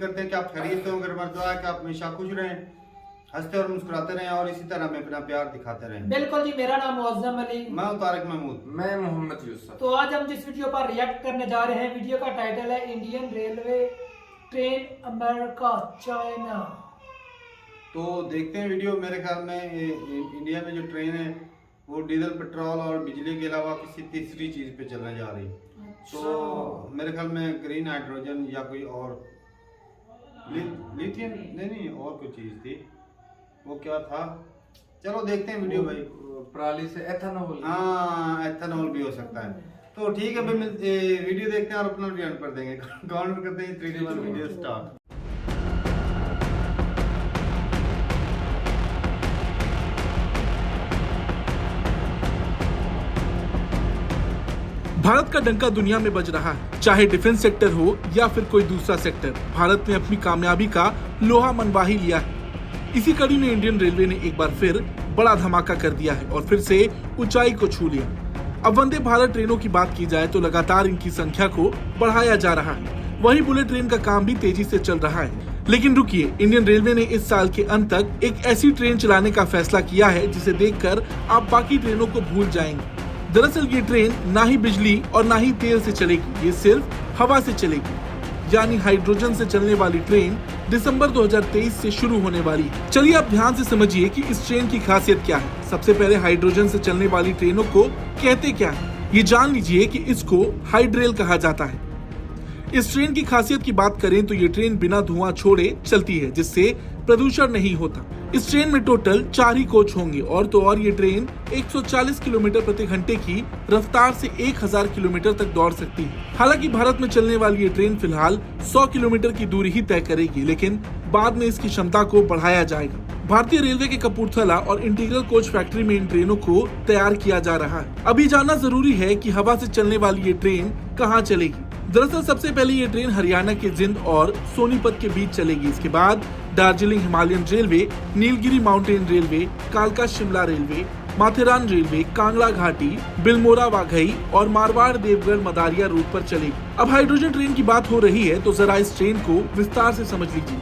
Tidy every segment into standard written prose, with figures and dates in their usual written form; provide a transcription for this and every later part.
करते हैं कि आप खैरियत से होंगे। हमारी दुआ है कि आप हमेशा खुश रहें, हंसते और मुस्कुराते रहें और इसी तरह हमें अपना प्यार दिखाते रहें। बिल्कुल जी, मेरा नाम मुअज्जम अली, मैं हूं तारिक महमूद, मैं मोहम्मद यूसुफ। तो आज हम जिस वीडियो पर रिएक्ट करने जा रहे हैं, वीडियो का टाइटल है Indian railway train America China. तो देखते हैं वीडियो। मेरे ख्याल में इंडिया में जो ट्रेन है वो डीजल, पेट्रोल और बिजली के अलावा किसी तीसरी चीज़ पे चलने जा रही। तो मेरे ख्याल में ग्रीन हाइड्रोजन या कोई और लिथियम नहीं और कोई चीज़ थी, वो क्या था, चलो देखते हैं वीडियो भाई। पराली से एथेनॉल, हाँ एथेनॉल भी हो सकता है। तो ठीक है भाई, वीडियो देखते हैं और अपना रिव्यू कर देंगे। काउंट करते हैं 3 2 1 वीडियो स्टार्ट। भारत का डंका दुनिया में बज रहा है, चाहे डिफेंस सेक्टर हो या फिर कोई दूसरा सेक्टर। भारत ने अपनी कामयाबी का लोहा मनवा ही लिया है। इसी कड़ी में इंडियन रेलवे ने एक बार फिर बड़ा धमाका कर दिया है और फिर से ऊंचाई को छू लिया। अब वंदे भारत ट्रेनों की बात की जाए तो लगातार इनकी संख्या को बढ़ाया जा रहा है। वहीं बुलेट ट्रेन का काम भी तेजी से चल रहा है। लेकिन रुकिए, इंडियन रेलवे ने इस साल के अंत तक एक ऐसी ट्रेन चलाने का फैसला किया है जिसे देखकर आप बाकी ट्रेनों को भूल जाएंगे। दरअसल ये ट्रेन ना ही बिजली और ना ही तेल से चलेगी, ये सिर्फ हवा से चलेगी, यानी हाइड्रोजन से चलने वाली ट्रेन दिसंबर 2023 से शुरू होने वाली है। चलिए आप ध्यान से समझिए कि इस ट्रेन की खासियत क्या है। सबसे पहले हाइड्रोजन से चलने वाली ट्रेनों को कहते क्या है, ये जान लीजिए कि इसको हाइड्रेल कहा जाता है। इस ट्रेन की खासियत की बात करें तो ये ट्रेन बिना धुआं छोड़े चलती है, जिससे प्रदूषण नहीं होता। इस ट्रेन में टोटल 4 ही कोच होंगे और तो और ये ट्रेन 140 किलोमीटर प्रति घंटे की रफ्तार से 1000 किलोमीटर तक दौड़ सकती है। हालांकि भारत में चलने वाली ये ट्रेन फिलहाल 100 किलोमीटर की दूरी ही तय करेगी, लेकिन बाद में इसकी क्षमता को बढ़ाया जाएगा। भारतीय रेलवे के कपूरथला और इंटीग्रल कोच फैक्ट्री में इन ट्रेनों को तैयार किया जा रहा है। अभी जानना जरूरी है कि हवा से चलने वाली ये ट्रेन कहाँ चलेगी। दरअसल सबसे पहले ये ट्रेन हरियाणा के जिंद और सोनीपत के बीच चलेगी। इसके बाद Darjeeling Himalayan railway, Nilgiri mountain railway, कालका शिमला रेलवे, माथेरान रेलवे, कांगड़ा घाटी, बिलमोरा वाघई और मारवाड़ देवगढ़ मदारिया रूट पर चलेगी। अब हाइड्रोजन ट्रेन की बात हो रही है तो जरा इस ट्रेन को विस्तार से समझ लीजिए।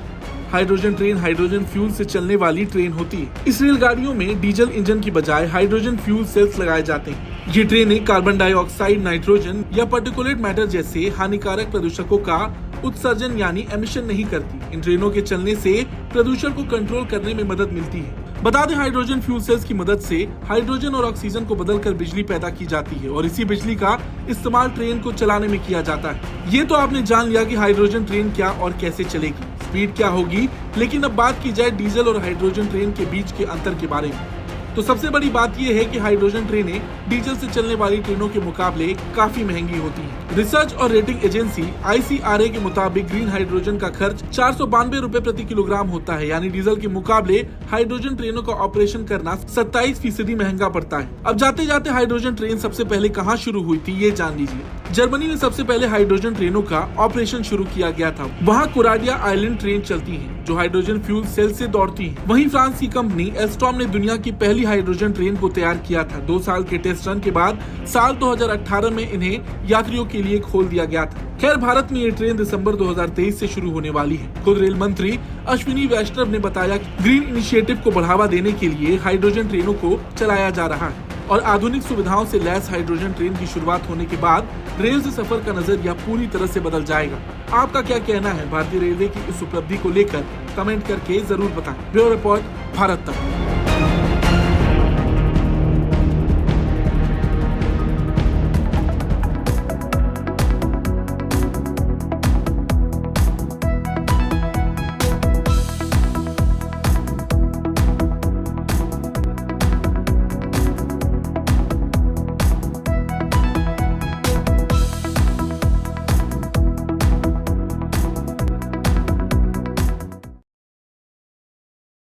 हाइड्रोजन ट्रेन हाइड्रोजन फ्यूल से चलने वाली ट्रेन होती है। इस रेलगाड़ियों में डीजल इंजन की बजाय हाइड्रोजन फ्यूल सेल्स लगाए जाते हैं। ये ट्रेनें कार्बन डाइऑक्साइड, नाइट्रोजन या पार्टिकुलेट मैटर जैसे हानिकारक प्रदूषकों का उत्सर्जन यानी एमिशन नहीं करती। इन ट्रेनों के चलने से प्रदूषण को कंट्रोल करने में मदद मिलती है। बता दें, हाइड्रोजन फ्यूल सेल्स की मदद से हाइड्रोजन और ऑक्सीजन को बदलकर बिजली पैदा की जाती है और इसी बिजली का इस्तेमाल ट्रेन को चलाने में किया जाता है। ये तो आपने जान लिया कि हाइड्रोजन ट्रेन क्या और कैसे चलेगी, स्पीड क्या होगी, लेकिन अब बात की जाए डीजल और हाइड्रोजन ट्रेन के बीच के अंतर के बारे में। तो सबसे बड़ी बात यह है कि हाइड्रोजन ट्रेनें डीजल से चलने वाली ट्रेनों के मुकाबले काफी महंगी होती हैं। रिसर्च और रेटिंग एजेंसी ICRA के मुताबिक ग्रीन हाइड्रोजन का खर्च 492 रुपए प्रति किलोग्राम होता है, यानी डीजल के मुकाबले हाइड्रोजन ट्रेनों का ऑपरेशन करना 27% महंगा पड़ता है। अब जाते जाते हाइड्रोजन ट्रेन सबसे पहले कहाँ शुरू हुई थी ये जान लीजिए। जर्मनी में सबसे पहले हाइड्रोजन ट्रेनों का ऑपरेशन शुरू किया गया था। वहाँ कुराडिया आइलैंड ट्रेन चलती है जो हाइड्रोजन फ्यूल सेल से दौड़ती है। वहीं फ्रांस की कंपनी एल्स्टॉम ने दुनिया की पहली हाइड्रोजन ट्रेन को तैयार किया था। 2 साल के टेस्ट रन के बाद साल 2018 में इन्हें यात्रियों के लिए खोल दिया गया था। खैर, भारत में ये ट्रेन दिसंबर 2023 से शुरू होने वाली है। खुद रेल मंत्री अश्विनी वैष्णव ने बताया कि ग्रीन इनिशिएटिव को बढ़ावा देने के लिए हाइड्रोजन ट्रेनों को चलाया जा रहा है और आधुनिक सुविधाओं से लैस हाइड्रोजन ट्रेन की शुरुआत होने के बाद रेल से सफर का नजरिया पूरी तरह से बदल जाएगा। आपका क्या कहना है भारतीय रेलवे की इस उपलब्धि को लेकर? कमेंट करके जरूर बताएं। ब्यूरो रिपोर्ट, भारत तक।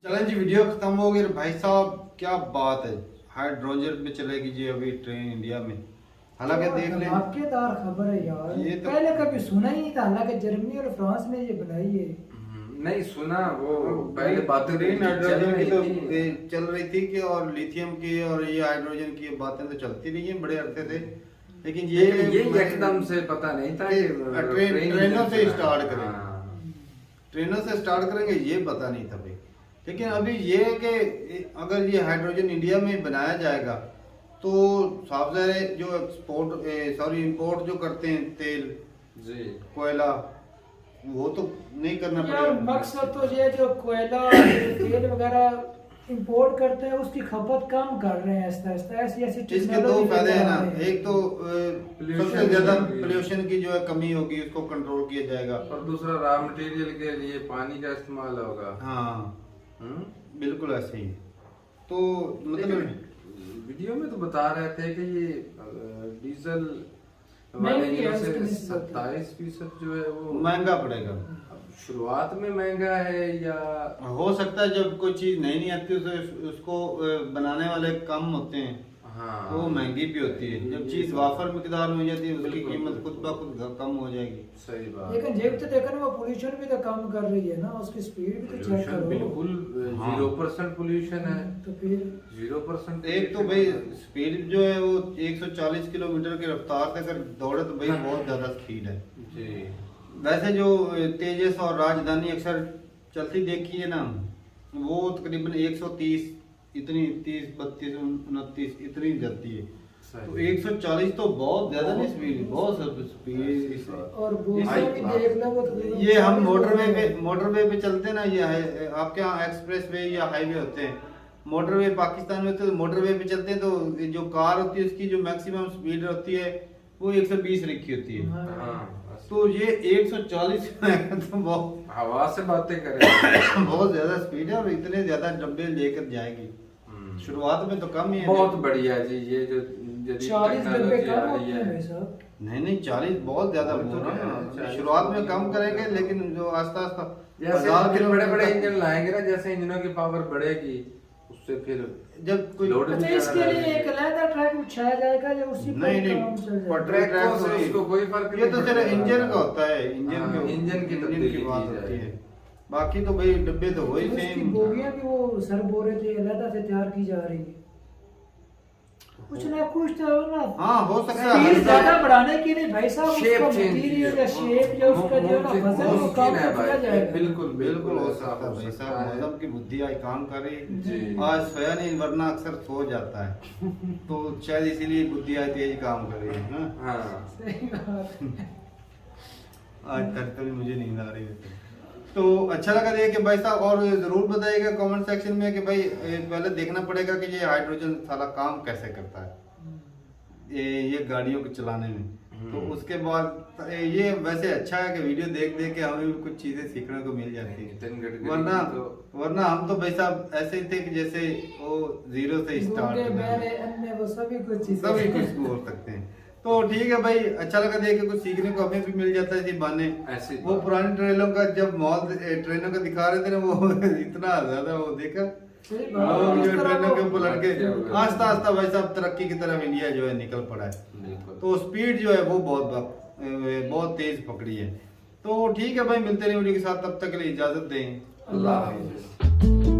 चलें जी, वीडियो खत्म हो गई। भाई साहब क्या बात है, हाइड्रोजन पे चलेगी जी अभी ट्रेन इंडिया में। हालांकि देख लें, धमाकेदार खबर है यार, ये तो पहले कभी सुना ही नहीं था। हालांकि जर्मनी और फ्रांस ने ये बनाई है। नहीं सुना, वो पहले बातें ग्रीन हाइड्रोजन की तो थी। चल रही थी कि और लिथियम की और ये हाइड्रोजन की बातें तो चलती रही हैं बड़े अरसे से, लेकिन ये एकदम से पता नहीं था कि ट्रेनों से स्टार्ट करें। ट्रेनों से स्टार्ट करेंगे ये पता नहीं था भाई। लेकिन अभी ये है कि अगर ये हाइड्रोजन इंडिया में बनाया जाएगा तो साफ ज़ाहिर है जो इंपोर्ट जो करते हैं तेल जी कोयला वो तो नहीं करना यार पड़ेगा। मकसद तो ये जो कोयला तेल वगैरह इंपोर्ट करते हैं उसकी खपत कम कर रहे हैं आहिस्ता आहिस्ता। ऐसी ऐसी इसके दो फायदे हैं ना, एक तो Pollution सबसे ज्यादा होगी। पोल्यूशन की जो है कमी होगी उसको कंट्रोल किया जाएगा। और दूसरा रॉ मटेरियल के लिए पानी का इस्तेमाल होगा। हाँ बिल्कुल ऐसे ही। तो मतलब लेकिन वीडियो में तो बता रहे थे कि ये डीजल महंगी वाले है, इंजन से उसकी निस्बत। 27% जो है वो महंगा पड़ेगा। अब शुरुआत में महंगा है या हो सकता है जब कोई चीज नई नहीं आती उसको बनाने वाले कम होते हैं हाँ वो महंगी भी होती है। जब चीज वाफर मिकदार में हो जाती है उसकी बिल्कुल, कीमत बिल्कुल। खुद ब खुद कम हो जाएगी। सही बात। लेकिन जेब तो देखो ना वो पोल्यूशन भी तो कम कर रही है ना, उसकी स्पीड भी तो चेक पोल्यूशन करो। बिल्कुल हाँ। 0% पोल्यूशन है। तो फिर 0% एक तो भाई स्पीड जो है वो 140 किलोमीटर की रफ्तार से अगर दौड़े तो भाई बहुत ज्यादा स्पीड है। जी वैसे जो तेजस और राजधानी अक्सर चलती देखी है ना वो तकरीबन 130 इतनी 30 32 29 इतनी चलती है। तो 140 तो बहुत ज्यादा नहीं स्पीड, बहुत स्पीड। और दूसरा भी देख लो वो तो ये हम मोटरवे पे चलते हैं ना, ये आपके यहाँ एक्सप्रेस वे या हाईवे होते हैं। मोटरवे पाकिस्तान में तो मोटरवे पे चलते हैं तो जो कार होती है उसकी जो मैक्सिमम स्पीड होती है वो 120 रखी होती है। हाँ तो ये 140 तो बहुत हवा से बातें करें बहुत ज्यादा स्पीड है और इतने ज्यादा डब्बे लेकर जाएगी। शुरुआत में तो कम ही है। बहुत बढ़िया जी। ये जो जदीद 40 डब्बे टेक्नोलॉजी आ कम रही होते हैं है भाई साहब। नहीं 40 बहुत ज्यादा बहुत बोल रहा तो हूँ है, ना। 40 शुरुआत में कम करेंगे लेकिन जो आस्ता आस्ता जैसे 50 फिर बड़े बड़े किलोमीटर इंजन लाएंगे ना, जैसे इंजनों की पावर बढ़ेगी उससे फिर जब कोई लोड अच्छा इसके लिए एक अलग ट्रैक बिछाया जाएगा या उसी पर नहीं काम चल जाएगा? पटरी ट्रैक से से उसको कोई फर्क ये तो नहीं सिर्फ पड़ता। इंजन का होता है। हाँ, इंजन की तब्दीली की बात जाए। होती है। बाकी तो भाई डब्बे तो वही उसकी सेम। बोगियां भी वो सर बोरे थे अलग से तैयार की जा रही है। कुछ ना कुछ तो ना हाँ हो सकता है स्पीड हल्का- ज्यादा बढ़ाने के लिए भाई साहब शेप उसका चेंज मटीरियल या शेप या उसका जो ना वजन वो काम किया जाएगा। बिल्कुल बिल्कुल हो ऐसा सकता है भाई साहब। मौसम की बुद्धि आज काम कर रही जी। आज सोया नहीं वरना अक्सर सो जाता है तो शायद इसीलिए बुद्धि आज तेज काम कर रही है ना। हाँ सही बात है। आज तक तो मुझे नींद आ रही है। तो अच्छा लगा देख के भाई साहब, और जरूर बताइएगा कमेंट सेक्शन में कि भाई पहले देखना पड़ेगा कि ये हाइड्रोजन साला काम कैसे करता है ये गाड़ियों को चलाने में। तो उसके बाद ये वैसे अच्छा है कि वीडियो देख देख के हमें भी कुछ चीजें सीखने को मिल जाती है। नितिन गडकरी वरना हम तो भाई साहब ऐसे ही थे कि जैसे वो जीरो से गूंगे स्टार्ट बहरे अन्य वो सभी कुछ चीजें सभी कुछ बोल सकते हैं। तो ठीक है भाई, अच्छा लगा देख के कुछ सीखने को हमें भी मिल जाता है इसी बहाने। ऐसे वो पुरानी ट्रेनों का जब मॉल ट्रेनों का दिखा रहे थे ना वो इतना ज्यादा वो देखा सही लोग बात जो है। इस तरह ट्रेनों के वो- ऊपर लड़के वो- आस्ता आस्ता भाई साहब तरक्की की तरफ इंडिया जो है निकल पड़ा है। बिल्कुल। तो स्पीड जो है वो बहुत तेज पकड़ी है। तो ठीक है भाई, मिलते रहे वीडियो के साथ, तब तक के लिए इजाजत दें। अल्लाह हाफिज़।